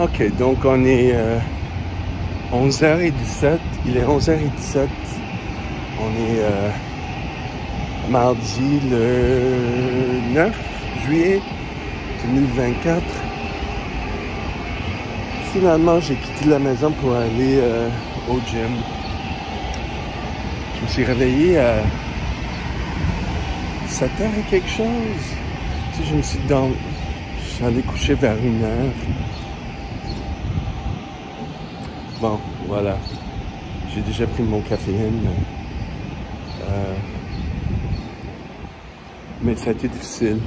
Ok, donc on est 11h17, il est 11h17, on est mardi le 9 juillet 2024. Finalement, j'ai quitté la maison pour aller au gym. Je me suis réveillé à 7h et quelque chose. Tu sais, je suis allé coucher vers 1h. Bon, voilà. J'ai déjà pris mon caféine. Mais ça a été difficile.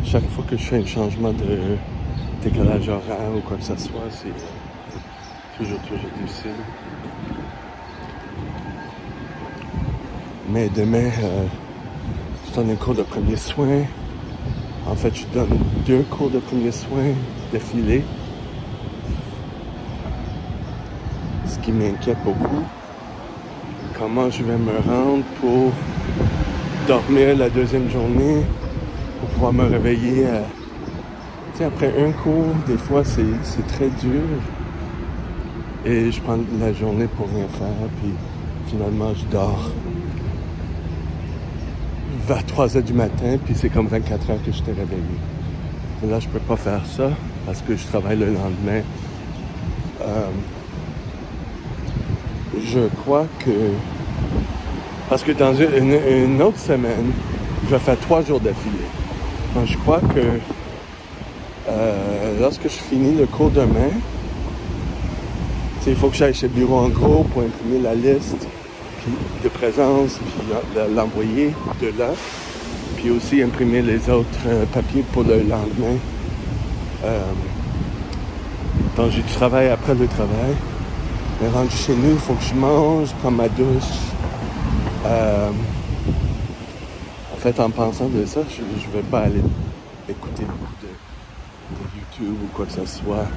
Chaque fois que je fais un changement de décalage horaire ou quoi que ce soit, c'est toujours difficile. Mais demain, je donne un cours de premiers soins. En fait, je donne 2 cours de premiers soins d'affilée. Ce qui m'inquiète beaucoup. Comment je vais me rendre pour dormir la deuxième journée, pour pouvoir me réveiller. Tu sais, après un cours, des fois, c'est très dur. Et je prends la journée pour rien faire, puis finalement, je dors vers 3h du matin, puis c'est comme 24 heures que je t'ai réveillé. Et là, je peux pas faire ça, parce que je travaille le lendemain. Je crois que... Parce que dans une autre semaine, je vais faire 3 jours d'affilée. Donc, je crois que lorsque je finis le cours demain, il faut que j'aille chez le bureau en gros pour imprimer la liste de présence, puis l'envoyer de là, puis aussi imprimer les autres papiers pour le lendemain. Donc j'ai du travail après le travail. Mais rendu chez nous, il faut que je mange, prends ma douche. En fait, en pensant de ça, je ne vais pas aller écouter beaucoup de YouTube ou quoi que ce soit.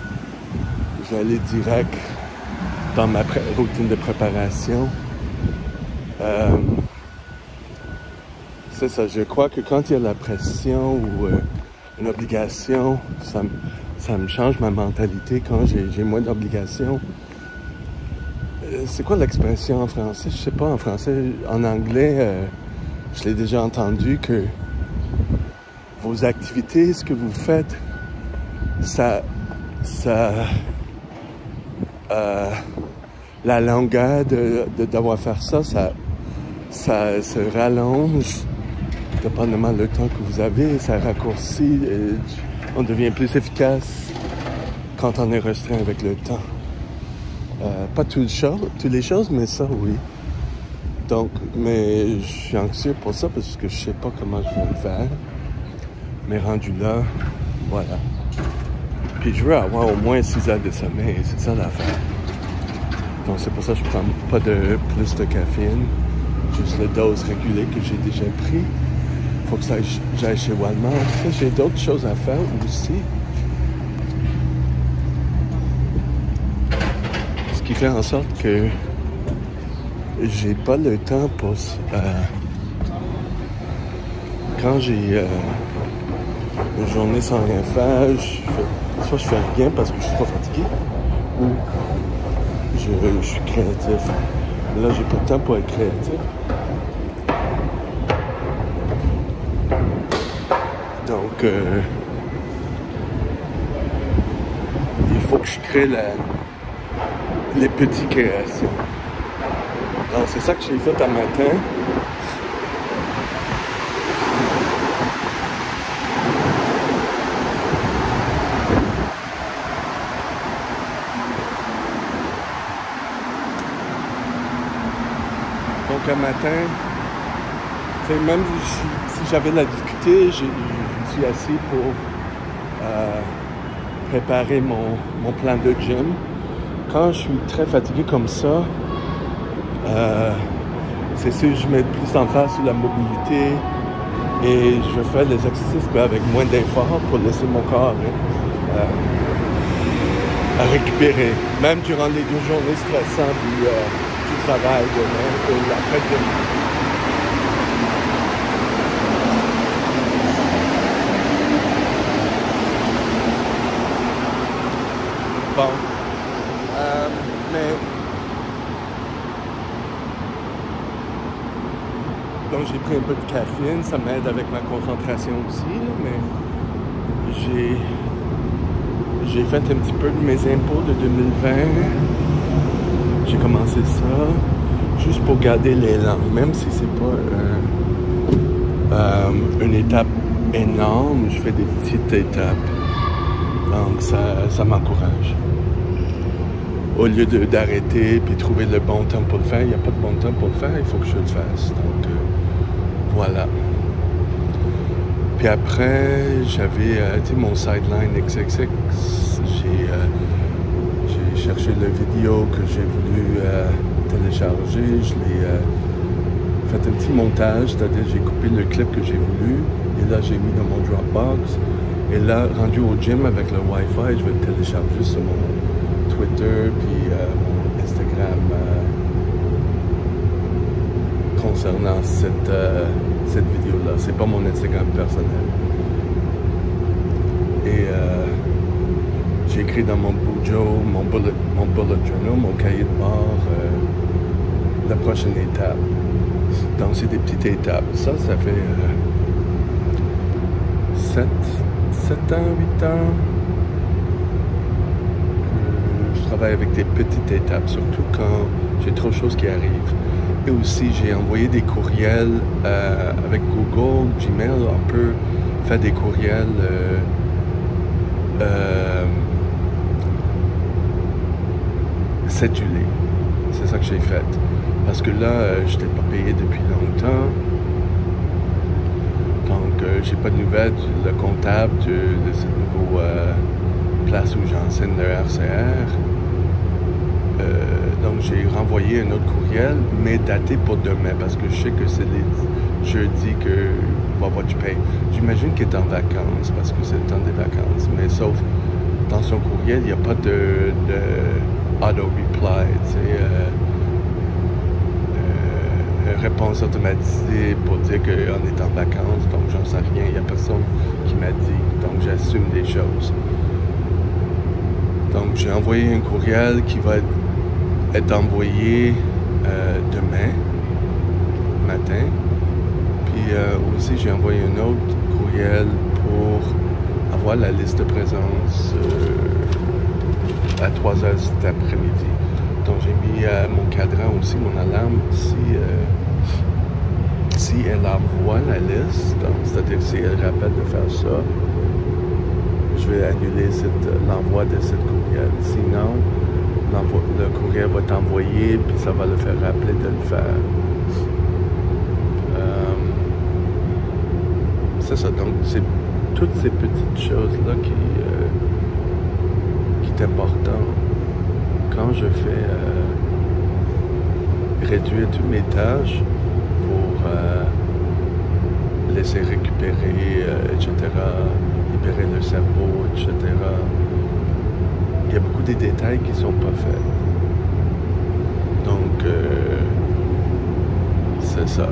Je vais aller direct dans ma routine de préparation. C'est ça, je crois que quand il y a la pression ou une obligation, ça me change ma mentalité quand j'ai moins d'obligations. C'est quoi l'expression en français? Je sais pas en français. En anglais, je l'ai déjà entendu que vos activités, ce que vous faites, la longueur d'avoir fait ça se rallonge dépendamment le temps que vous avez, ça raccourcit, on devient plus efficace quand on est restreint avec le temps. Pas toutes les choses, mais ça, oui. Donc, mais je suis anxieux pour ça parce que je sais pas comment je vais le faire. Mais rendu là, voilà. Puis je veux avoir au moins 6 heures de sommeil, c'est ça l'affaire. Donc c'est pour ça que je prends pas plus de caféine, juste la dose régulée que j'ai déjà pris. Faut que j'aille chez Walmart. J'ai d'autres choses à faire aussi. Ce qui fait en sorte que j'ai pas le temps pour... quand j'ai une journée sans rien faire, soit je fais rien parce que je suis trop fatigué, ou je suis créatif. Là, j'ai pas de temps pour être créatif. Donc, il faut que je crée les petites créations. Donc, c'est ça que j'ai fait un matin. Donc, un matin, même si j'avais de la difficulté, je me suis assis pour préparer mon plan de gym. Quand je suis très fatigué comme ça, c'est sûr que je mets plus d'emphase sur la mobilité et je fais les exercices avec moins d'efforts pour laisser mon corps à récupérer. Même durant les 2 journées stressantes du travail demain et après-demain. bon. Mais donc j'ai pris un peu de caféine, ça m'aide avec ma concentration aussi, là, mais j'ai fait un petit peu de mes impôts de 2020. J'ai commencé ça juste pour garder l'élan, même si c'est pas une étape énorme, je fais des petites étapes. Donc ça m'encourage. Au lieu d'arrêter puis trouver le bon temps pour le faire, il n'y a pas de bon temps pour le faire, il faut que je le fasse. Donc voilà. Puis après, j'avais mon sideline XXX. J'ai cherché la vidéo que j'ai voulu télécharger. Je l'ai fait un petit montage, c'est-à-dire j'ai coupé le clip que j'ai voulu. Et là, j'ai mis dans mon Dropbox. Et là, rendu au gym avec le Wi-Fi, je vais le télécharger sur mon Twitter puis mon Instagram concernant cette vidéo-là. C'est pas mon Instagram personnel. Et j'ai écrit dans mon Bujo, mon bullet journal, mon cahier de bord, la prochaine étape. Donc c'est des petites étapes. Ça fait 7 ans, 8 ans que je travaille avec des petites étapes, surtout quand j'ai trop de choses qui arrivent. Et aussi, j'ai envoyé des courriels avec Google, Gmail, on peut faire des courriels cédulés. C'est ça que j'ai fait. Parce que là, je n'étais pas payé depuis longtemps. Donc, j'ai pas de nouvelles du comptable de cette nouvelle place où j'enseigne le RCR. Donc, j'ai renvoyé un autre courriel, mais daté pour demain, parce que je sais que c'est les jeudis que va avoir du paye. J'imagine qu'il est en vacances, parce que c'est le temps des vacances. Mais sauf, dans son courriel, il n'y a pas de auto-reply, tu sais, réponse automatisée pour dire qu'on est en vacances, donc j'en sais rien, il n'y a personne qui m'a dit, donc j'assume des choses. Donc j'ai envoyé un courriel qui va être envoyé demain matin, puis aussi j'ai envoyé un autre courriel pour avoir la liste de présence à 3 heures cet après-midi. Donc j'ai mis mon cadran aussi, mon alarme, si elle envoie la liste, c'est-à-dire si elle rappelle de faire ça, je vais annuler l'envoi de cette courriel. Sinon, le courriel va t'envoyer, puis ça va le faire rappeler de le faire. C'est ça, donc c'est toutes ces petites choses-là qui est important. Quand je fais réduire toutes mes tâches pour laisser récupérer, etc., libérer le cerveau, etc., il y a beaucoup de détails qui ne sont pas faits. Donc, c'est ça.